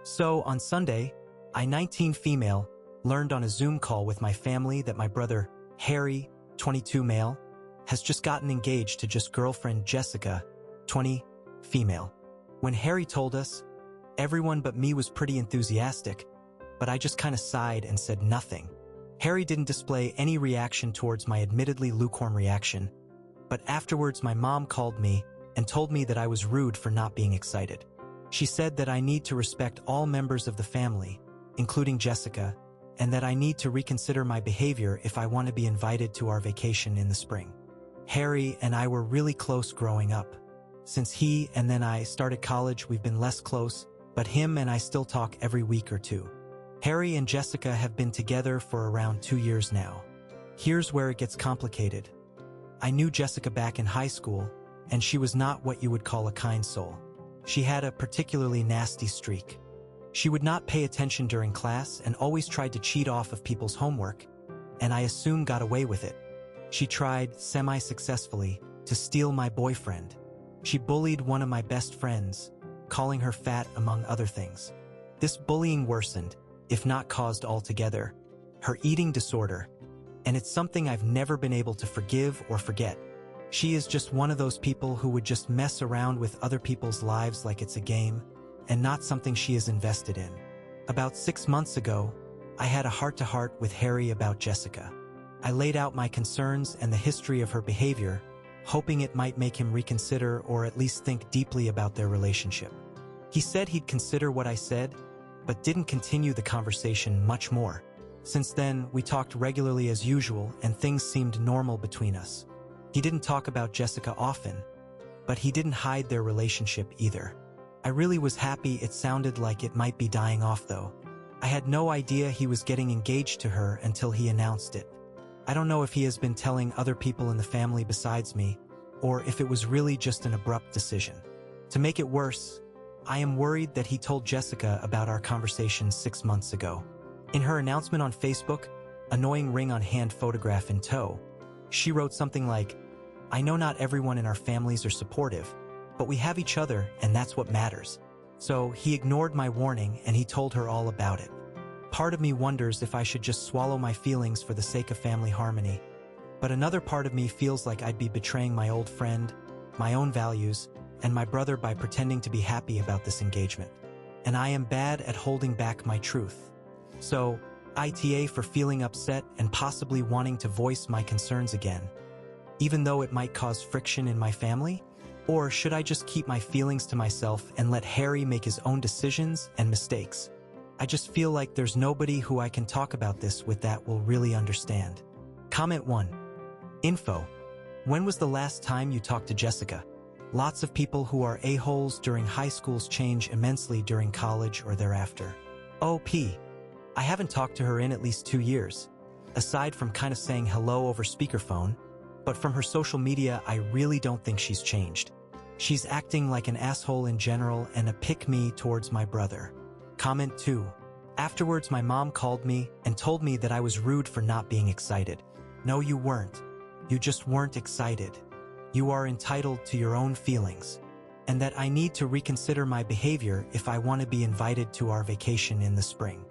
So, on Sunday, I, 19 female, learned on a Zoom call with my family that my brother, Harry, 22 male, has just gotten engaged to just girlfriend Jessica, 20, female. When Harry told us, everyone but me was pretty enthusiastic, but I just kind of sighed and said nothing. Harry didn't display any reaction towards my admittedly lukewarm reaction, but afterwards my mom called me and told me that I was rude for not being excited. She said that I need to respect all members of the family, including Jessica, and that I need to reconsider my behavior if I want to be invited to our vacation in the spring. Harry and I were really close growing up. Since he and then I started college, we've been less close, but him and I still talk every week or two. Harry and Jessica have been together for around 2 years now. Here's where it gets complicated. I knew Jessica back in high school, and she was not what you would call a kind soul. She had a particularly nasty streak. She would not pay attention during class and always tried to cheat off of people's homework, and I assume got away with it. She tried, semi-successfully, to steal my boyfriend. She bullied one of my best friends, calling her fat among other things. This bullying worsened, if not caused altogether, her eating disorder, and it's something I've never been able to forgive or forget. She is just one of those people who would just mess around with other people's lives like it's a game, and not something she is invested in. About 6 months ago, I had a heart-to-heart with Harry about Jessica. I laid out my concerns and the history of her behavior, hoping it might make him reconsider or at least think deeply about their relationship. He said he'd consider what I said, but didn't continue the conversation much more. Since then, we talked regularly as usual and things seemed normal between us. He didn't talk about Jessica often, but he didn't hide their relationship either. I really was happy. It sounded like it might be dying off though. I had no idea he was getting engaged to her until he announced it. I don't know if he has been telling other people in the family besides me, or if it was really just an abrupt decision. To make it worse, I am worried that he told Jessica about our conversation 6 months ago. In her announcement on Facebook, annoying ring on hand photograph in tow, she wrote something like, "I know not everyone in our families are supportive, but we have each other and that's what matters." So he ignored my warning and he told her all about it. Part of me wonders if I should just swallow my feelings for the sake of family harmony. But another part of me feels like I'd be betraying my old friend, my own values, and my brother by pretending to be happy about this engagement. And I am bad at holding back my truth. So, ITA for feeling upset and possibly wanting to voice my concerns again, even though it might cause friction in my family? Or should I just keep my feelings to myself and let Harry make his own decisions and mistakes? I just feel like there's nobody who I can talk about this with that will really understand. Comment 1. Info. When was the last time you talked to Jessica? Lots of people who are a-holes during high schools change immensely during college or thereafter. OP. I haven't talked to her in at least 2 years, aside from kind of saying hello over speakerphone, but from her social media I really don't think she's changed. She's acting like an asshole in general and a pick-me towards my brother. Comment 2. Afterwards my mom called me and told me that I was rude for not being excited. No, you weren't. You just weren't excited. You are entitled to your own feelings. And that I need to reconsider my behavior if I want to be invited to our vacation in the spring.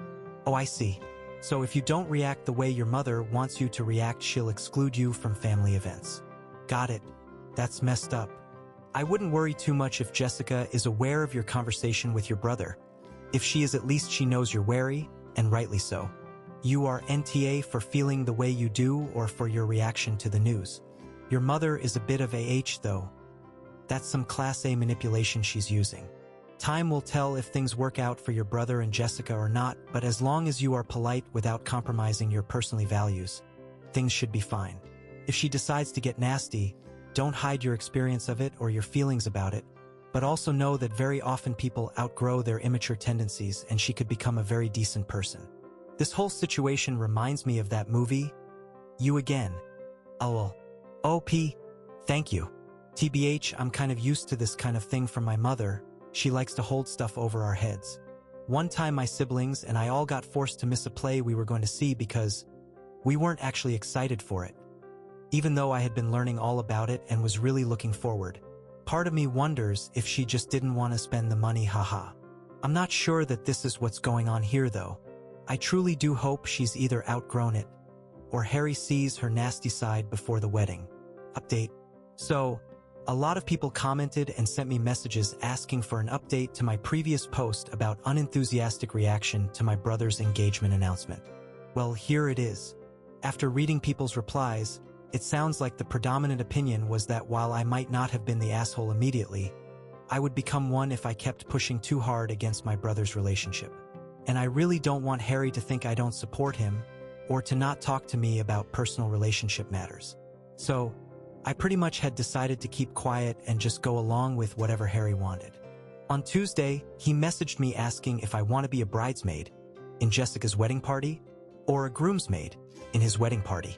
Oh, I see. So if you don't react the way your mother wants you to react, she'll exclude you from family events. Got it. That's messed up. I wouldn't worry too much if Jessica is aware of your conversation with your brother. If she is, at least she knows you're wary, and rightly so. You are NTA for feeling the way you do or for your reaction to the news. Your mother is a bit of AH though. That's some class A manipulation she's using. Time will tell if things work out for your brother and Jessica or not, but as long as you are polite without compromising your personal values, things should be fine. If she decides to get nasty, don't hide your experience of it or your feelings about it, but also know that very often people outgrow their immature tendencies and she could become a very decent person. This whole situation reminds me of that movie, You Again. LOL. OP. Thank you. TBH, I'm kind of used to this kind of thing from my mother. She likes to hold stuff over our heads. One time my siblings and I all got forced to miss a play we were going to see because we weren't actually excited for it, even though I had been learning all about it and was really looking forward. Part of me wonders if she just didn't want to spend the money, haha. I'm not sure that this is what's going on here though. I truly do hope she's either outgrown it or Harry sees her nasty side before the wedding. Update. So, a lot of people commented and sent me messages asking for an update to my previous post about unenthusiastic reaction to my brother's engagement announcement. Well, here it is. After reading people's replies, it sounds like the predominant opinion was that while I might not have been the asshole immediately, I would become one if I kept pushing too hard against my brother's relationship. And I really don't want Harry to think I don't support him or to not talk to me about personal relationship matters. So, I pretty much had decided to keep quiet and just go along with whatever Harry wanted. On Tuesday, he messaged me asking if I want to be a bridesmaid in Jessica's wedding party or a groomsmaid in his wedding party.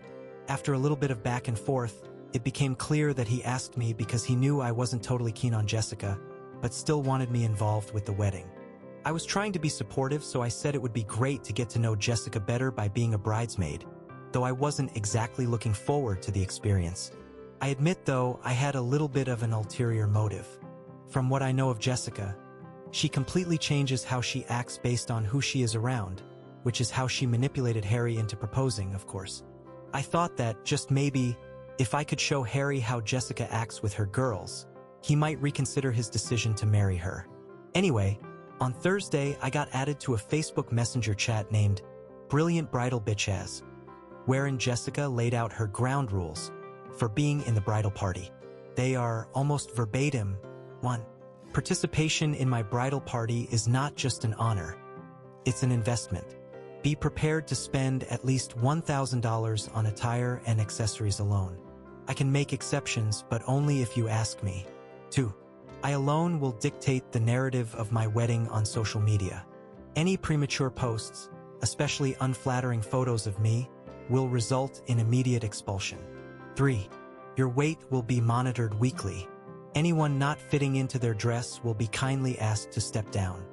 After a little bit of back and forth, it became clear that he asked me because he knew I wasn't totally keen on Jessica, but still wanted me involved with the wedding. I was trying to be supportive, so I said it would be great to get to know Jessica better by being a bridesmaid, though I wasn't exactly looking forward to the experience. I admit, though, I had a little bit of an ulterior motive. From what I know of Jessica, she completely changes how she acts based on who she is around, which is how she manipulated Harry into proposing, of course. I thought that, just maybe, if I could show Harry how Jessica acts with her girls, he might reconsider his decision to marry her. Anyway, on Thursday, I got added to a Facebook Messenger chat named Brilliant Bridal Bitches, wherein Jessica laid out her ground rules for being in the bridal party. They are almost verbatim. 1. Participation in my bridal party is not just an honor. It's an investment. Be prepared to spend at least $1,000 on attire and accessories alone. I can make exceptions, but only if you ask me. 2. I alone will dictate the narrative of my wedding on social media. Any premature posts, especially unflattering photos of me, will result in immediate expulsion. 3. Your weight will be monitored weekly. Anyone not fitting into their dress will be kindly asked to step down.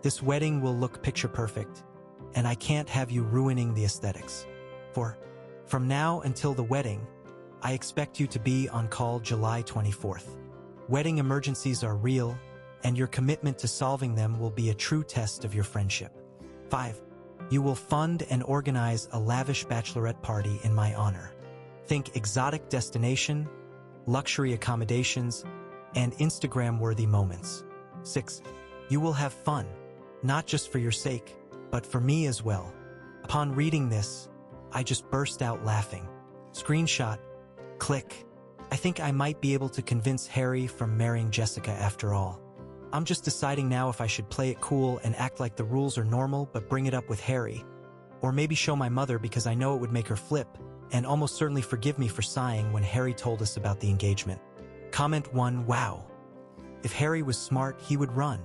This wedding will look picture perfect, and I can't have you ruining the aesthetics. 4. From now until the wedding, I expect you to be on call July 24th. Wedding emergencies are real, and your commitment to solving them will be a true test of your friendship. 5. You will fund and organize a lavish bachelorette party in my honor. Think exotic destination, luxury accommodations, and Instagram-worthy moments. 6. You will have fun, not just for your sake, but for me as well. Upon reading this, I just burst out laughing. Screenshot. Click. I think I might be able to convince Harry from marrying Jessica after all. I'm just deciding now if I should play it cool and act like the rules are normal but bring it up with Harry. Or maybe show my mother because I know it would make her flip and almost certainly forgive me for sighing when Harry told us about the engagement. Comment 1, wow. If Harry was smart, he would run.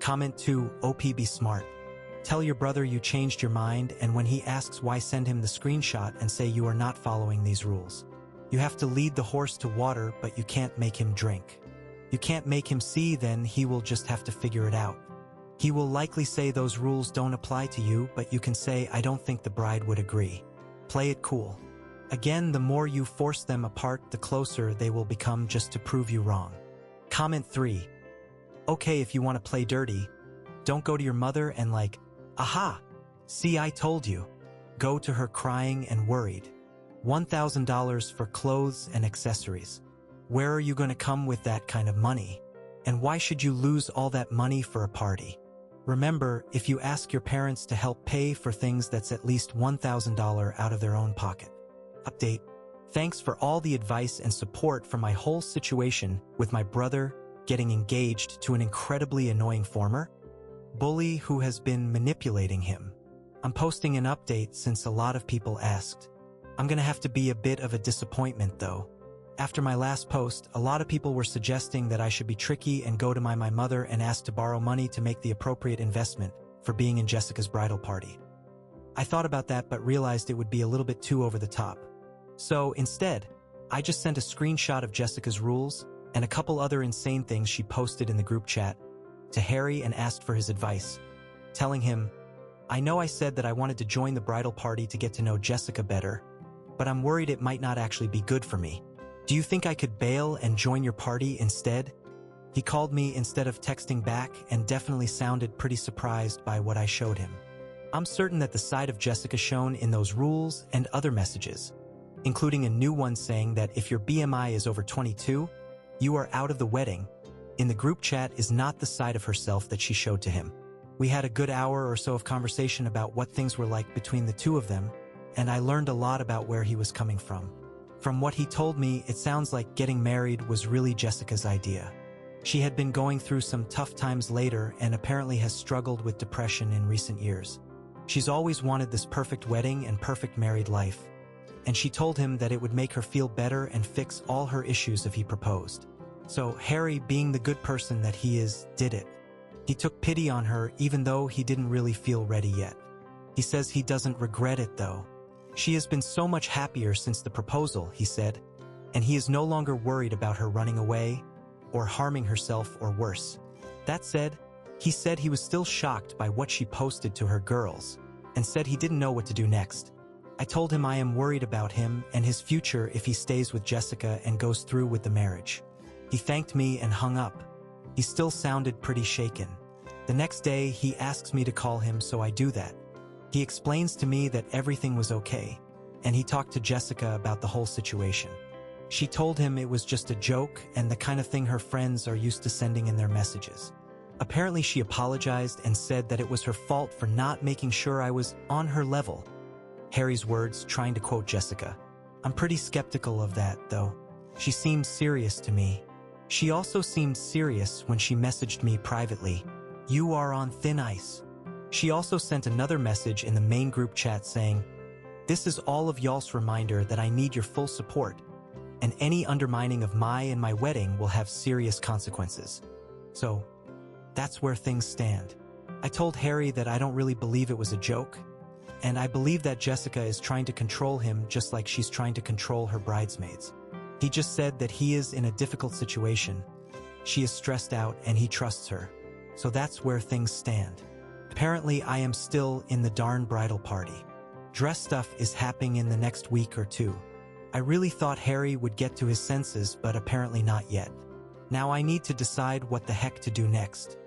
Comment 2, OP be smart. Tell your brother you changed your mind, and when he asks why, send him the screenshot and say you are not following these rules. You have to lead the horse to water, but you can't make him drink. You can't make him see, then he will just have to figure it out. He will likely say those rules don't apply to you, but you can say, I don't think the bride would agree. Play it cool. Again, the more you force them apart, the closer they will become, just to prove you wrong. Comment 3. Okay, if you want to play dirty, don't go to your mother and like, aha, see, I told you. Go to her crying and worried. $1,000 for clothes and accessories. Where are you going to come with that kind of money? And why should you lose all that money for a party? Remember, if you ask your parents to help pay for things, that's at least $1,000 out of their own pocket. Update. Thanks for all the advice and support for my whole situation with my brother getting engaged to an incredibly annoying former bully who has been manipulating him. I'm posting an update since a lot of people asked. I'm gonna have to be a bit of a disappointment though. After my last post, a lot of people were suggesting that I should be tricky and go to my mother and ask to borrow money to make the appropriate investment for being in Jessica's bridal party. I thought about that but realized it would be a little bit too over the top. So instead, I just sent a screenshot of Jessica's rules and a couple other insane things she posted in the group chat to Harry and asked for his advice, telling him, I know I said that I wanted to join the bridal party to get to know Jessica better, but I'm worried it might not actually be good for me. Do you think I could bail and join your party instead? He called me instead of texting back and definitely sounded pretty surprised by what I showed him. I'm certain that the side of Jessica shown in those rules and other messages, including a new one saying that if your BMI is over 22, you are out of the wedding, in the group chat is not the side of herself that she showed to him. We had a good hour or so of conversation about what things were like between the two of them, and I learned a lot about where he was coming from. From what he told me, it sounds like getting married was really Jessica's idea. She had been going through some tough times later and apparently has struggled with depression in recent years. She's always wanted this perfect wedding and perfect married life, and she told him that it would make her feel better and fix all her issues if he proposed. So Harry, being the good person that he is, did it. He took pity on her even though he didn't really feel ready yet. He says he doesn't regret it though. She has been so much happier since the proposal, he said, and he is no longer worried about her running away or harming herself or worse. That said, he said he was still shocked by what she posted to her girls and said he didn't know what to do next. I told him I am worried about him and his future if he stays with Jessica and goes through with the marriage. He thanked me and hung up. He still sounded pretty shaken. The next day, he asks me to call him, so I do that. He explains to me that everything was okay, and he talked to Jessica about the whole situation. She told him it was just a joke and the kind of thing her friends are used to sending in their messages. Apparently, she apologized and said that it was her fault for not making sure I was on her level. Harry's words, trying to quote Jessica. I'm pretty skeptical of that, though. She seemed serious to me. She also seemed serious when she messaged me privately. You are on thin ice. She also sent another message in the main group chat saying, this is all of y'all's reminder that I need your full support, and any undermining of my and my wedding will have serious consequences. So, that's where things stand. I told Harry that I don't really believe it was a joke, and I believe that Jessica is trying to control him just like she's trying to control her bridesmaids. He just said that he is in a difficult situation. She is stressed out and he trusts her. So that's where things stand. Apparently, I am still in the darn bridal party. Dress stuff is happening in the next week or two. I really thought Harry would get to his senses, but apparently not yet. Now I need to decide what the heck to do next.